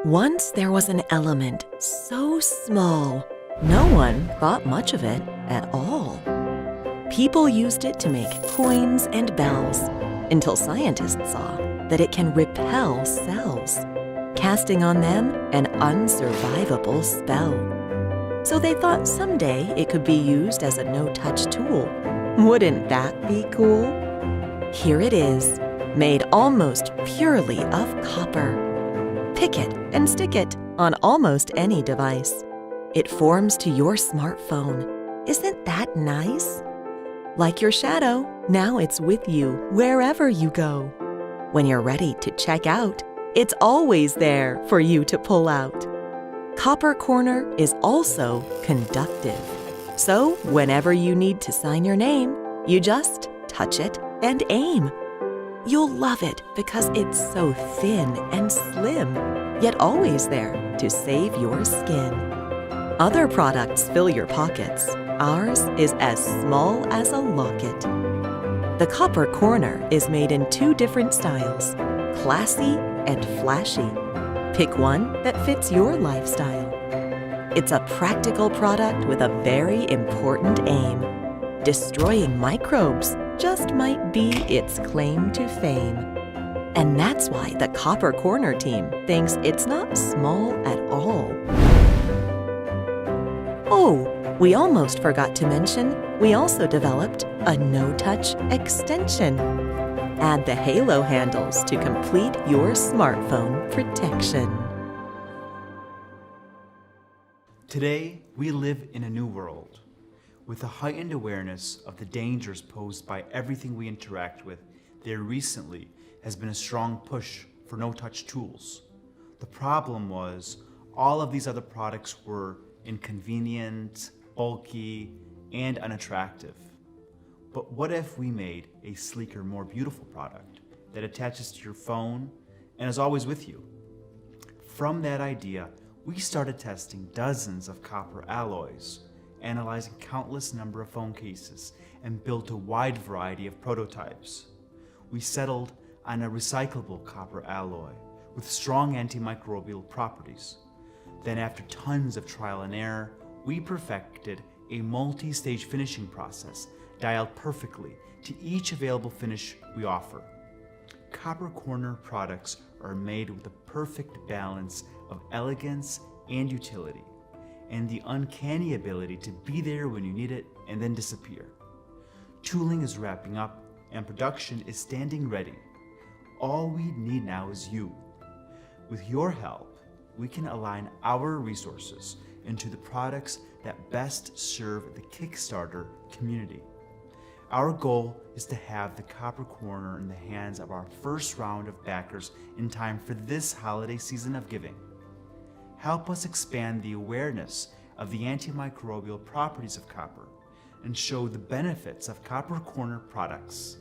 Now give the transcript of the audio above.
Once there was an element so small, no one thought much of it at all. People used it to make coins and bells until scientists saw that it can repel cells, casting on them an unsurvivable spell. So they thought someday it could be used as a no-touch tool. Wouldn't that be cool? Here it is, made almost purely of copper. Pick it and stick it on almost any device. It forms to your smartphone. Isn't that nice? Like your shadow, now it's with you wherever you go. When you're ready to check out, it's always there for you to pull out. Copper Corner is also conductive. So whenever you need to sign your name, you just touch it and aim. You'll love it because it's so thin and slim, yet always there to save your skin. Other products fill your pockets. Ours is as small as a locket. The Copper Corner is made in 2 different styles, classy and flashy. Pick one that fits your lifestyle. It's a practical product with a very important aim. Destroying microbes just might be its claim to fame. And that's why the Copper Corner team thinks it's not small at all. Oh, we almost forgot to mention, we also developed a no-touch extension. Add the halo handles to complete your smartphone protection. Today, we live in a new world. With a heightened awareness of the dangers posed by everything we interact with, there recently has been a strong push for no-touch tools. The problem was, all of these other products were inconvenient, bulky, and unattractive. But what if we made a sleeker, more beautiful product that attaches to your phone and is always with you? From that idea, we started testing dozens of copper alloys, analyzing countless number of phone cases, and built a wide variety of prototypes. We settled on a recyclable copper alloy with strong antimicrobial properties. Then after tons of trial and error, we perfected a multi-stage finishing process dialed perfectly to each available finish we offer. Copper Corner products are made with the perfect balance of elegance and utility, and the uncanny ability to be there when you need it and then disappear. Tooling is wrapping up and production is standing ready. All we need now is you. With your help, we can align our resources into the products that best serve the Kickstarter community. Our goal is to have the Copper Corner in the hands of our first round of backers in time for this holiday season of giving. Help us expand the awareness of the antimicrobial properties of copper and show the benefits of Copper Corner products.